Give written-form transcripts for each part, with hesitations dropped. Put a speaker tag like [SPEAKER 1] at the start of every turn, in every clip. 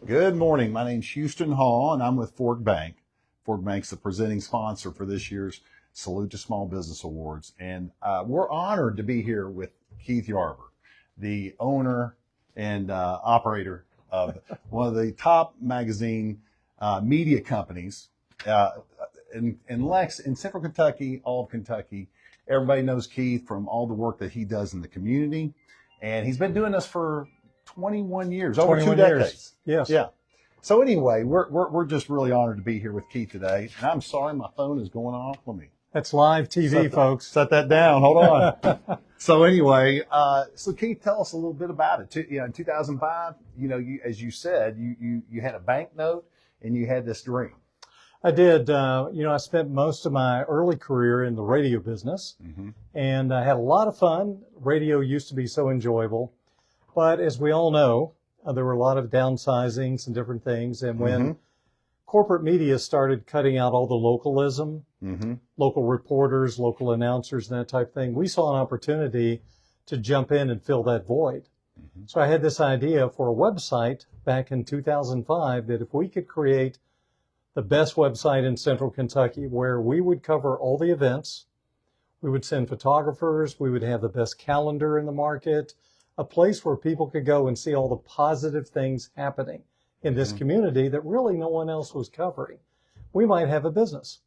[SPEAKER 1] Good morning. My name's Houston Hall, and I'm with Forcht Bank. Forcht Bank's the presenting sponsor for this year's Salute to Small Business Awards. And we're honored to be here with Keith Yarber, the owner and operator of one of the top magazine media companies in Central Kentucky, all of Kentucky. Everybody knows Keith from all the work that he does in the community. And he's been doing this for 21 years, over 2 decades.
[SPEAKER 2] Yes.
[SPEAKER 1] Yeah. So anyway, we're just really honored to be here with Keith today. And I'm sorry, my phone is going off. Let me.
[SPEAKER 2] That's live TV, folks.
[SPEAKER 1] Set that down. Hold on. So anyway, so Keith, tell us a little bit about it. In 2005, as you said, you had a bank note and you had this dream.
[SPEAKER 2] I did. I spent most of my early career in the radio business, and I had a lot of fun. Radio used to be so enjoyable. But as we all know, there were a lot of downsizings and different things. And when corporate media started cutting out all the localism, local reporters, local announcers, and that type of thing, we saw an opportunity to jump in and fill that void. So I had this idea for a website back in 2005 that if we could create the best website in Central Kentucky where we would cover all the events, we would send photographers, we would have the best calendar in the market, a place where people could go and see all the positive things happening in this community that really no one else was covering, we might have a business.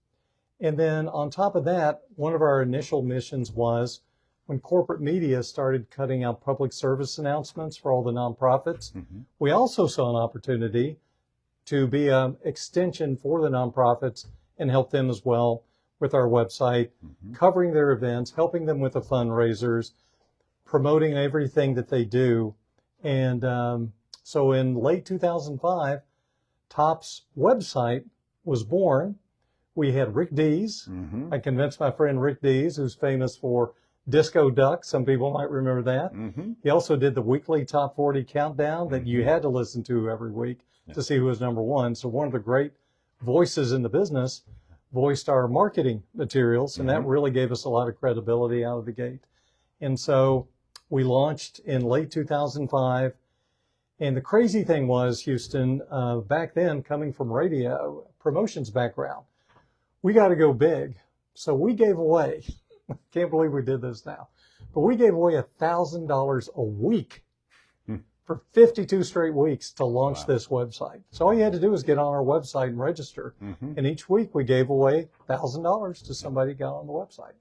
[SPEAKER 2] And then on top of that, one of our initial missions was when corporate media started cutting out public service announcements for all the nonprofits, we also saw an opportunity to be an extension for the nonprofits and help them as well with our website, covering their events, helping them with the fundraisers, promoting everything that they do. And so in late 2005, TOP's website was born. We had Rick Dees. I convinced my friend Rick Dees, who's famous for Disco Duck. Some people might remember that. He also did the weekly Top 40 countdown that you had to listen to every week to see who was number one. So one of the great voices in the business voiced our marketing materials, and that really gave us a lot of credibility out of the gate. And so we launched in late 2005. And the crazy thing was, Houston, back then, coming from radio, promotions background, we got to go big. So we gave away, can't believe we did this now, but we gave away $1,000 a week for 52 straight weeks to launch this website. So all you had to do was get on our website and register. And each week we gave away $1,000 to somebody who got on the website.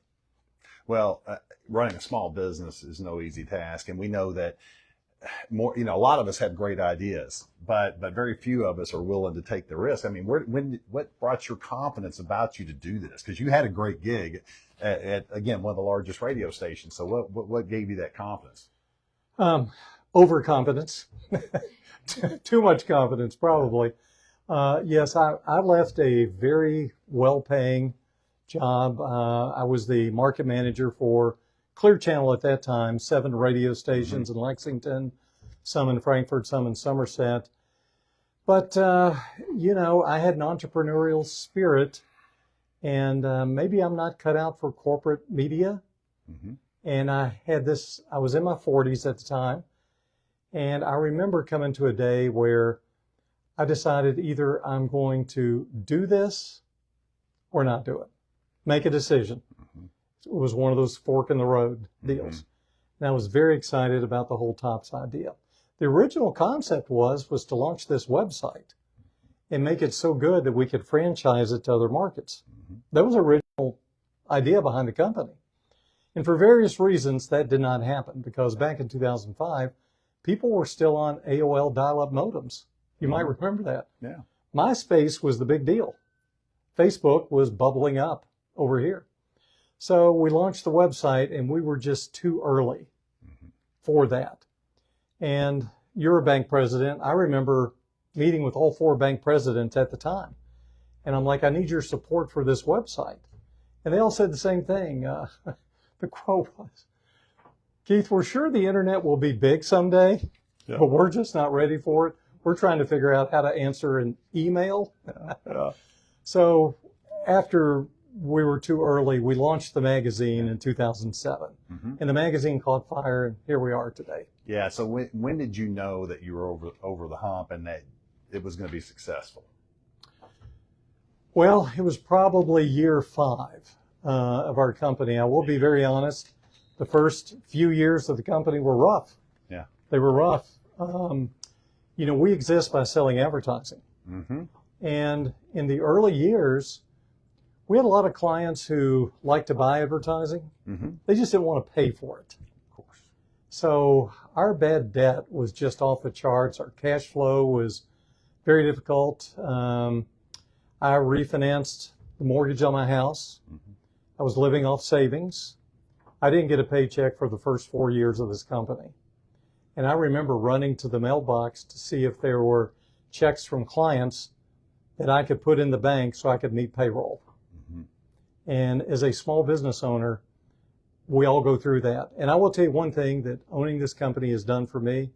[SPEAKER 1] Well, running a small business is no easy task. And we know that a lot of us have great ideas, but very few of us are willing to take the risk. I mean, what brought your confidence about you to do this? Because you had a great gig at, again, one of the largest radio stations. So what gave you that confidence?
[SPEAKER 2] Overconfidence, too much confidence, probably. Yes, I left a very well-paying job. I was the market manager for Clear Channel at that time, 7 radio stations in Lexington, some in Frankfort, some in Somerset. But, I had an entrepreneurial spirit, and maybe I'm not cut out for corporate media. And I was in my 40s at the time. And I remember coming to a day where I decided either I'm going to do this or not do it. Make a decision. It was one of those fork in the road deals. And I was very excited about the whole TOPS idea. The original concept was to launch this website and make it so good that we could franchise it to other markets. That was the original idea behind the company. And for various reasons, that did not happen because back in 2005, people were still on AOL dial-up modems. You might remember that.
[SPEAKER 1] Yeah.
[SPEAKER 2] MySpace was the big deal. Facebook was bubbling up over here. So we launched the website, and we were just too early for that. And you're a bank president. I remember meeting with all 4 bank presidents at the time. And I'm like, I need your support for this website. And they all said the same thing. The quote was, Keith, we're sure the internet will be big someday, but we're just not ready for it. We're trying to figure out how to answer an email. So after we were too early, we launched the magazine in 2007. And the magazine caught fire, and here we are today.
[SPEAKER 1] Yeah. So when did you know that you were over the hump and that it was going to be successful?
[SPEAKER 2] Well, it was probably year 5 of our company. I will be very honest. The first few years of the company were rough.
[SPEAKER 1] Yeah.
[SPEAKER 2] They were rough. We exist by selling advertising.
[SPEAKER 1] Mm-hmm.
[SPEAKER 2] And in the early years, we had a lot of clients who liked to buy advertising.
[SPEAKER 1] Mm-hmm.
[SPEAKER 2] They just didn't want to pay for it.
[SPEAKER 1] Of course.
[SPEAKER 2] So our bad debt was just off the charts. Our cash flow was very difficult. I refinanced the mortgage on my house.
[SPEAKER 1] Mm-hmm.
[SPEAKER 2] I was living off savings. I didn't get a paycheck for the first 4 years of this company. And I remember running to the mailbox to see if there were checks from clients that I could put in the bank so I could meet payroll.
[SPEAKER 1] Mm-hmm.
[SPEAKER 2] And as a small business owner, we all go through that. And I will tell you one thing that owning this company has done for me.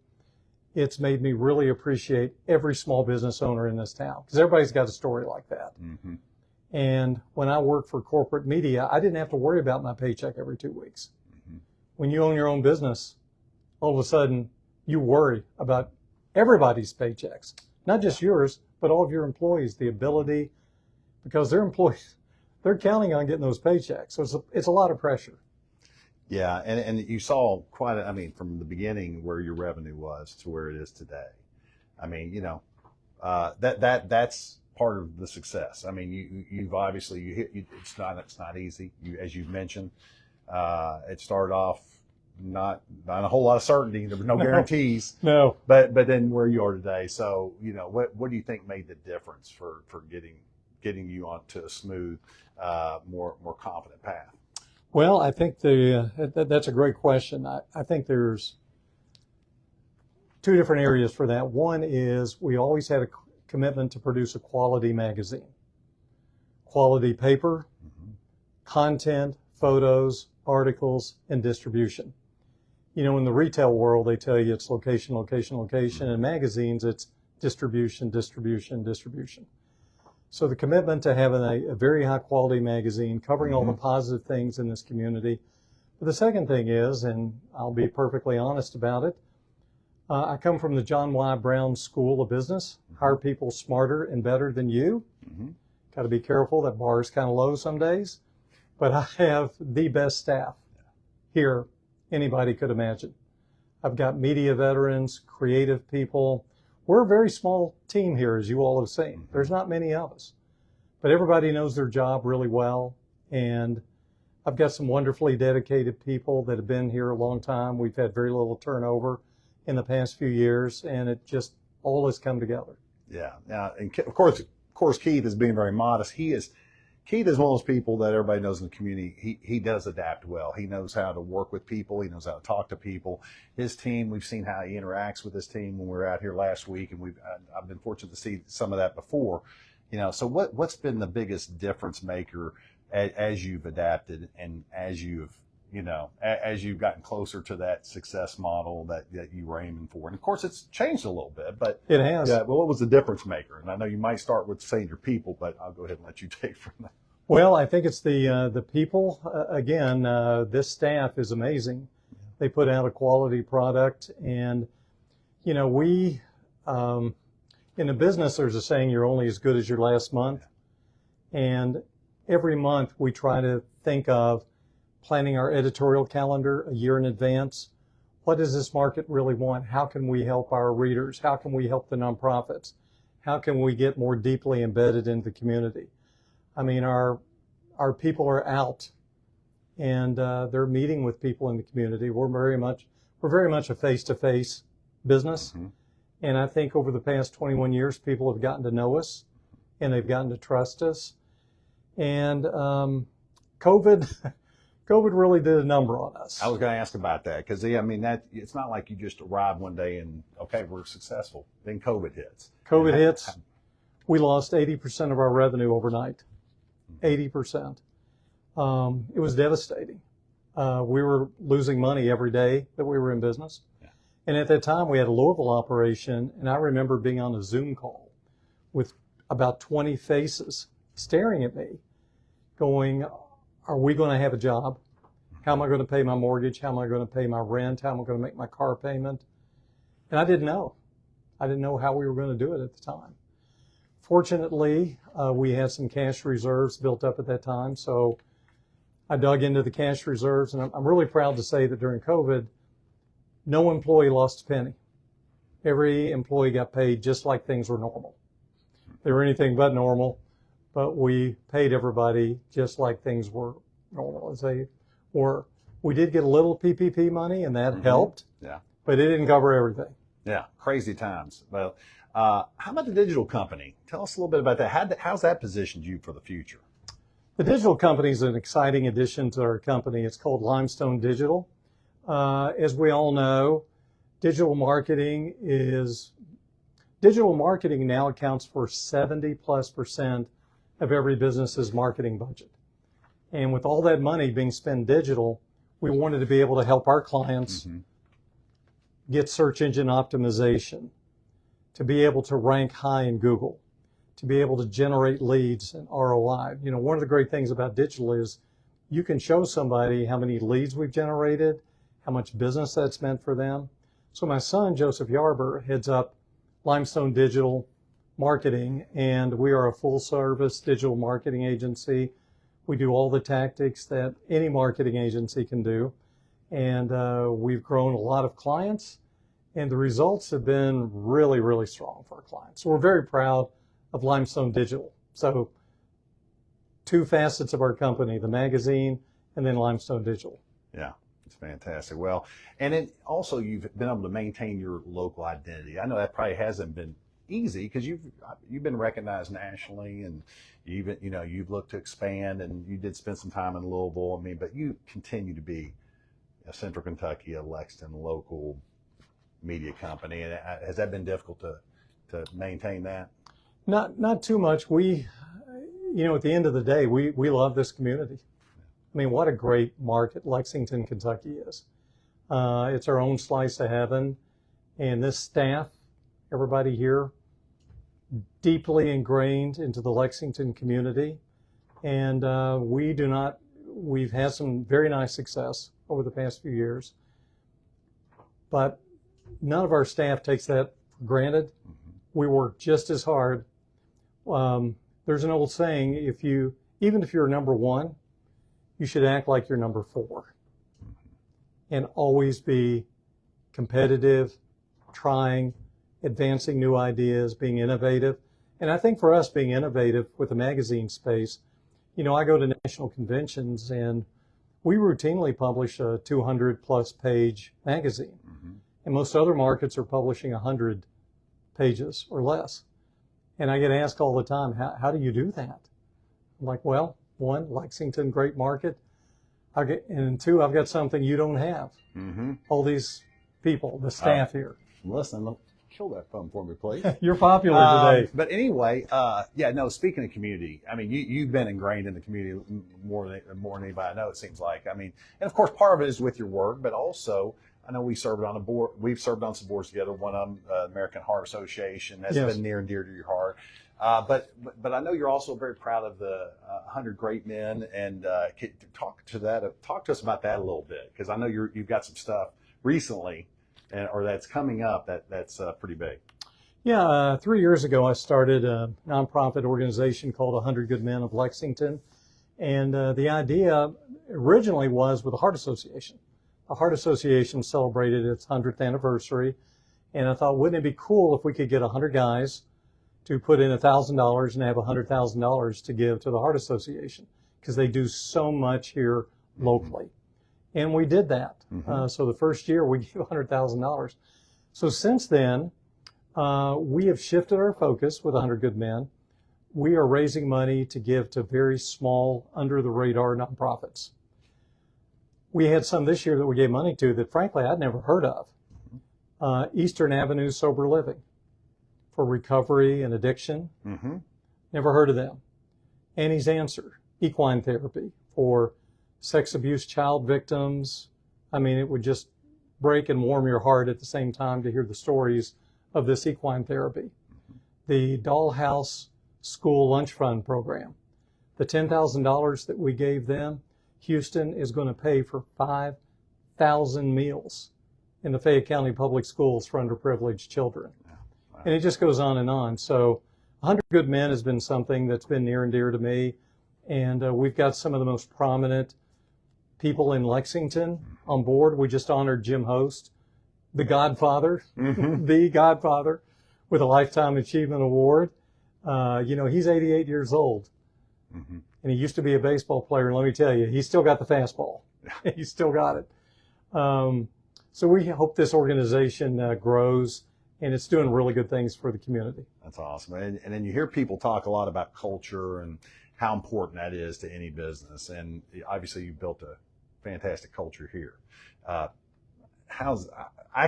[SPEAKER 2] It's made me really appreciate every small business owner in this town, because everybody's got a story like that.
[SPEAKER 1] Mm-hmm.
[SPEAKER 2] And when I worked for corporate media, I didn't have to worry about my paycheck every 2 weeks.
[SPEAKER 1] Mm-hmm.
[SPEAKER 2] When you own your own business, all of a sudden you worry about everybody's paychecks, not just yours, but all of your employees, the ability, because their employees, they're counting on getting those paychecks. So it's a lot of pressure.
[SPEAKER 1] Yeah, and you saw from the beginning where your revenue was to where it is today. I mean, that's part of the success. I mean, you've obviously it's not easy. As you've mentioned, it started off not a whole lot of certainty. There were no guarantees.
[SPEAKER 2] No.
[SPEAKER 1] But then where you are today. So what do you think made the difference for getting you onto a smooth, more confident path?
[SPEAKER 2] Well, I think that's a great question. I think there's 2 different areas for that. One is we always had a commitment to produce a quality magazine, quality paper, mm-hmm. content, photos, articles, and distribution. In the retail world, they tell you it's location, location, location. Mm-hmm. In magazines, it's distribution, distribution, distribution. So the commitment to having a very high quality magazine covering mm-hmm. all the positive things in this community. But the second thing is, and I'll be perfectly honest about it, I come from the John Y. Brown School of Business. Mm-hmm. Hire people smarter and better than you. Mm-hmm. Got to be careful. That bar is kind of low some days. But I have the best staff here anybody could imagine. I've got media veterans, creative people. We're a very small team here, as you all have seen. There's not many of us, but everybody knows their job really well. And I've got some wonderfully dedicated people that have been here a long time. We've had very little turnover in the past few years, and it just all has come together.
[SPEAKER 1] Yeah. Now, and of course, Keith is being very modest. Keith is one of those people that everybody knows in the community. He does adapt well. He knows how to work with people. He knows how to talk to people. His team, we've seen how he interacts with his team when we were out here last week, and I've been fortunate to see some of that before. So what's been the biggest difference maker as you've adapted and as you've gotten closer to that success model that you were aiming for? And of course, it's changed a little bit, but
[SPEAKER 2] it has.
[SPEAKER 1] Yeah. Well, what was the difference maker? And I know you might start with saying your people, but I'll go ahead and let you take from that.
[SPEAKER 2] Well, I think it's the people. Again, this staff is amazing. They put out a quality product, and we in a business, there's a saying, you're only as good as your last month. And every month we try to think of planning our editorial calendar a year in advance. What does this market really want? How can we help our readers? How can we help the nonprofits? How can we get more deeply embedded into the community? I mean, our people are out, and they're meeting with people in the community. We're very much a face-to-face business. Mm-hmm. And I think over the past 21 years, people have gotten to know us, and they've gotten to trust us. And COVID really did a number on us.
[SPEAKER 1] I was going to ask about that because, it's not like you just arrive one day and, okay, we're successful. Then COVID hits.
[SPEAKER 2] Hits. We lost 80% of our revenue overnight. 80%. It was devastating. We were losing money every day that we were in business. Yeah. And at that time, we had a Louisville operation, and I remember being on a Zoom call with about 20 faces staring at me, going, are we going to have a job? How am I going to pay my mortgage? How am I going to pay my rent? How am I going to make my car payment? And I didn't know. I didn't know how we were going to do it at the time. Fortunately, we had some cash reserves built up at that time, so I dug into the cash reserves, and I'm really proud to say that during COVID, no employee lost a penny. Every employee got paid just like things were normal. They were anything but normal, but we paid everybody just like things were normal as they were. We did get a little PPP money, and that helped, but it didn't cover everything.
[SPEAKER 1] Yeah, crazy times. Well, how about the digital company? Tell us a little bit about that. How's that positioned you for the future?
[SPEAKER 2] The digital company is an exciting addition to our company. It's called Limestone Digital. As we all know, digital marketing now accounts for 70+% of every business's marketing budget. And with all that money being spent digital, we wanted to be able to help our clients get search engine optimization, to be able to rank high in Google, to be able to generate leads and ROI. You know, one of the great things about digital is you can show somebody how many leads we've generated, how much business that's meant for them. So my son, Joseph Yarber, heads up Limestone Digital Marketing, and we are a full-service digital marketing agency. We do all the tactics that any marketing agency can do, and we've grown a lot of clients, and the results have been really, really strong for our clients. So we're very proud of Limestone Digital. So two facets of our company, the magazine and then Limestone Digital.
[SPEAKER 1] Yeah, it's fantastic. Well, and then also you've been able to maintain your local identity. I know that probably hasn't been easy because you've been recognized nationally, and you've looked to expand, and you did spend some time in Louisville. I mean, but you continue to be a Central Kentucky, a Lexington local media company. And has that been difficult to maintain that?
[SPEAKER 2] Not too much. We, at the end of the day, we love this community. I mean, what a great market Lexington, Kentucky is. It's our own slice of heaven. And this staff, everybody here, deeply ingrained into the Lexington community. And we've had some very nice success over the past few years. But none of our staff takes that for granted. We work just as hard. There's an old saying, even if you're number one, you should act like you're number 4 and always be competitive, trying, advancing new ideas, being innovative. And I think for us, being innovative with the magazine space, I go to national conventions and we routinely publish a 200+ page magazine. And most other markets are publishing 100 pages or less. And I get asked all the time, how do you do that? I'm like, well, 1, Lexington, great market. And 2, I've got something you don't have. All these people, the staff here.
[SPEAKER 1] Listen, kill that phone for me, please.
[SPEAKER 2] You're popular today.
[SPEAKER 1] But anyway, speaking of community, I mean, you've been ingrained in the community more than anybody I know, it seems like. I mean, and of course, part of it is with your work, but also, I know we've served on some boards together. One of them, American Heart Association, that's been near and dear to your heart. But I know you're also very proud of the 100 Great Men, and talk to us about that a little bit, because I know you've got some stuff recently, or that's coming up that's pretty big.
[SPEAKER 2] Yeah, 3 years ago I started a nonprofit organization called 100 Good Men of Lexington, and the idea originally was with the Heart Association. The Heart Association celebrated its 100th anniversary, and I thought, wouldn't it be cool if we could get 100 guys to put in $1,000 and have $100,000 to give to the Heart Association, because they do so much here locally. And we did that. So the first year we gave $100,000. So since then, we have shifted our focus with 100 Good Men. We are raising money to give to very small, under-the-radar nonprofits. We had some this year that we gave money to that, frankly, I'd never heard of. Eastern Avenue Sober Living for recovery and addiction. Never heard of them. Annie's Answer, equine therapy for sex abuse child victims. I mean, it would just break and warm your heart at the same time to hear the stories of this equine therapy. The Dollhouse School Lunch Fund program. The $10,000 that we gave them, Houston is going to pay for 5,000 meals in the Fayette County Public Schools for underprivileged children. And it just goes on and on. So 100 Good Men has been something that's been near and dear to me. And we've got some of the most prominent people in Lexington on board. We just honored Jim Host, the Godfather, the Godfather, with a Lifetime Achievement Award. He's 88 years old. And he used to be a baseball player. And let me tell you, he's still got the fastball. He's still got it. So we hope this organization grows, and it's doing really good things for the community.
[SPEAKER 1] That's awesome. And then you hear people talk a lot about culture and how important that is to any business. And obviously you built a fantastic culture here. I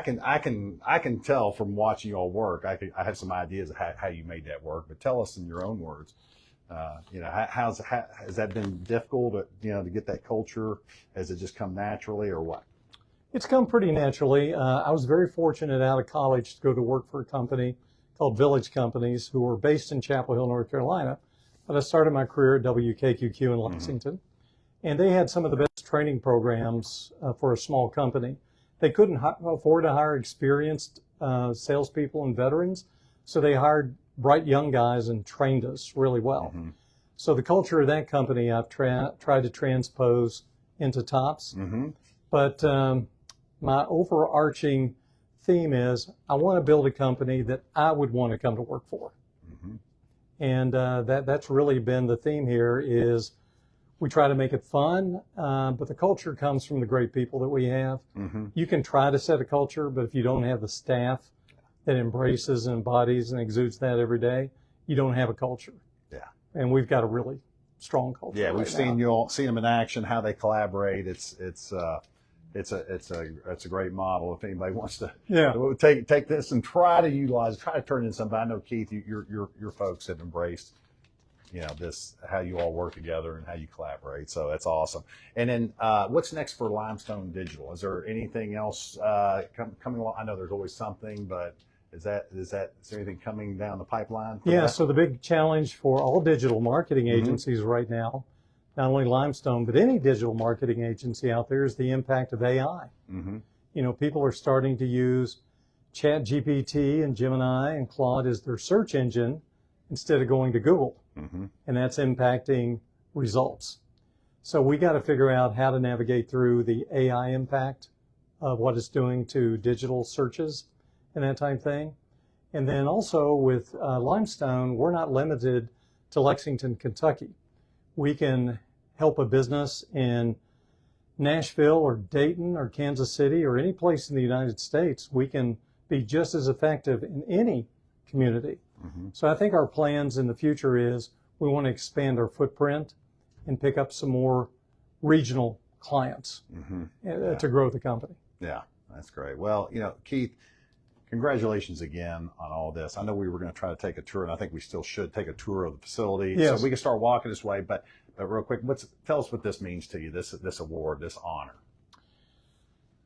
[SPEAKER 1] can tell from watching you all work. I have some ideas of how you made that work, but tell us in your own words. Has that been difficult to get that culture? Has it just come naturally, or what?
[SPEAKER 2] It's come pretty naturally. I was very fortunate out of college to go to work for a company called Village Companies, who were based in Chapel Hill, North Carolina. But I started my career at WKQQ in Lexington, and they had some of the best training programs for a small company. They couldn't afford to hire experienced salespeople and veterans, so they hired bright young guys and trained us really well. So the culture of that company I've tried to transpose into TOPS. But my overarching theme is I want to build a company that I would want to come to work for. And that's really been the theme here is we try to make it fun, but the culture comes from the great people that we have. You can try to set a culture, but if you don't have the staff that embraces and embodies and exudes that every day, you don't have a culture. Yeah. And we've got a really strong culture.
[SPEAKER 1] Yeah, we've seen them in action, how they collaborate. It's a great model. If anybody wants to take this and try to turn it into something. I know, Keith, your folks have embraced this, how you all work together and how you collaborate. So that's awesome. And then what's next for Limestone Digital? Is there anything else coming along? I know there's always something, but is there anything coming down the pipeline?
[SPEAKER 2] Yeah. So the big challenge for all digital marketing agencies right now, not only Limestone, but any digital marketing agency out there, is the impact of AI. People are starting to use ChatGPT and Gemini and Claude as their search engine instead of going to Google. And that's impacting results. So we got to figure out how to navigate through the AI impact of what it's doing to digital searches and that type of thing. And then also with Limestone, we're not limited to Lexington, Kentucky. We can help a business in Nashville or Dayton or Kansas City or any place in the United States. We can be just as effective in any community. So I think our plans in the future is we want to expand our footprint and pick up some more regional clients to grow the company. Yeah,
[SPEAKER 1] that's great. Well, Keith, congratulations again on all this. I know we were going to try to take a tour, and I think we still should take a tour of the facility.
[SPEAKER 2] Yes.
[SPEAKER 1] So we can start walking this way. But real quick, tell us what this means to you, this award, this honor.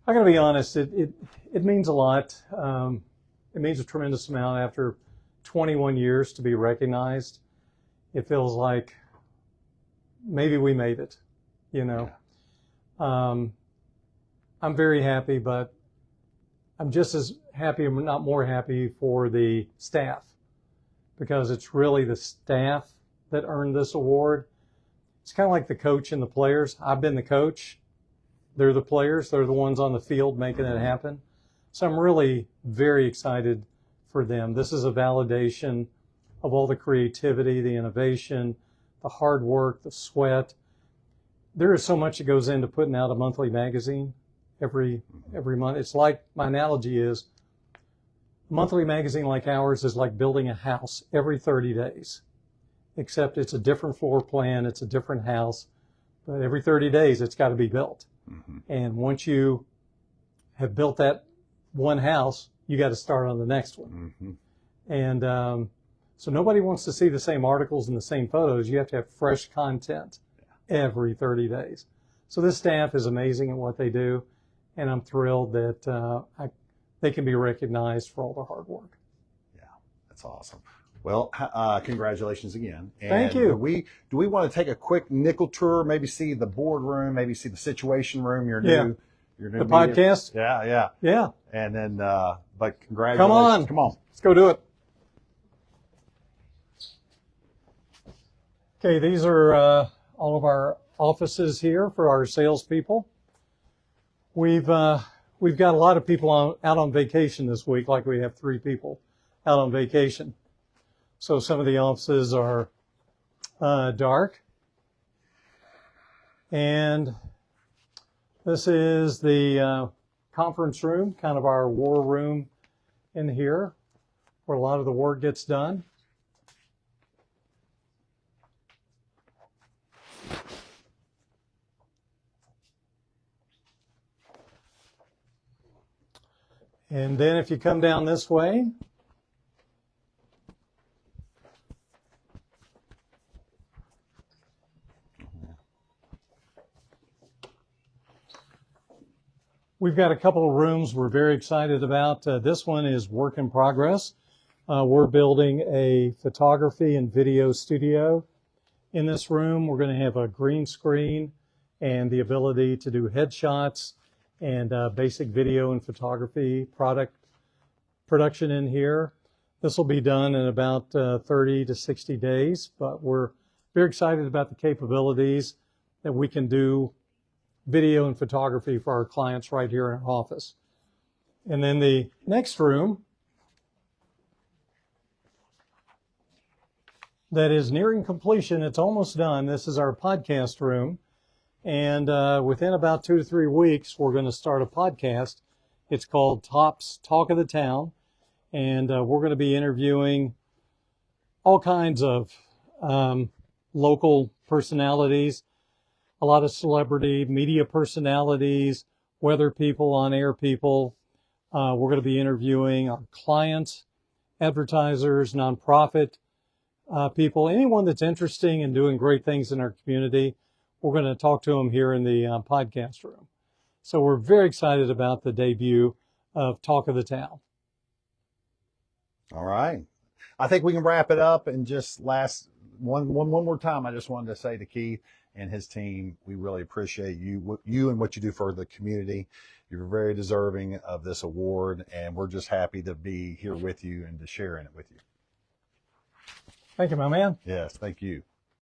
[SPEAKER 2] I got to be honest, it means a lot. It means a tremendous amount. After 21 years to be recognized, it feels like maybe we made it, I'm very happy, but I'm just as happy, or not more happy, for the staff, because it's really the staff that earned this award. It's kind of like the coach and the players. I've been the coach. They're the players. They're the ones on the field making it happen. So I'm really very excited for them. This is a validation of all the creativity, the innovation, the hard work, the sweat. There is so much that goes into putting out a monthly magazine every month. It's like, my analogy is, a monthly magazine like ours is like building a house every 30 days, except it's a different floor plan, it's a different house, but every 30 days it's got to be built. And once you have built that one house, you got to start on the next one. And so nobody wants to see the same articles and the same photos. You have to have fresh content every 30 days. So this staff is amazing at what they do, and I'm thrilled that they can be recognized for all their hard work.
[SPEAKER 1] Yeah, that's awesome. Well, congratulations again. And
[SPEAKER 2] thank you.
[SPEAKER 1] Do we want to take a quick nickel tour, maybe see the boardroom, maybe see the situation room, your new
[SPEAKER 2] the podcast?
[SPEAKER 1] Yeah.
[SPEAKER 2] Yeah.
[SPEAKER 1] And then, but congratulations.
[SPEAKER 2] Come on. Let's go do it. Okay, these are all of our offices here for our salespeople. We've got a lot of people out on vacation this week, like we have 3 people out on vacation. So some of the offices are dark. And this is the conference room, kind of our war room in here, where a lot of the work gets done. And then if you come down this way, we've got a couple of rooms we're very excited about. This one is work in progress. We're building a photography and video studio. In this room, we're going to have a green screen and the ability to do headshots and basic video and photography production in here. This will be done in about 30 to 60 days, but we're very excited about the capabilities that we can do video and photography for our clients right here in our office. And then the next room that is nearing completion, it's almost done. This is our podcast room. And within about 2 to 3 weeks, we're going to start a podcast. It's called Top's Talk of the Town. And we're going to be interviewing all kinds of local personalities, a lot of celebrity media personalities, weather people, on-air people. We're going to be interviewing our clients, advertisers, nonprofit people, anyone that's interesting and doing great things in our community. We're going to talk to them here in the podcast room. So we're very excited about the debut of Talk of the Town.
[SPEAKER 1] All right. I think we can wrap it up and just one more time. I just wanted to say to Keith and his team, we really appreciate you and what you do for the community. You're very deserving of this award, and we're just happy to be here with you and to share in it with you.
[SPEAKER 2] Thank you, my man.
[SPEAKER 1] Yes, thank you.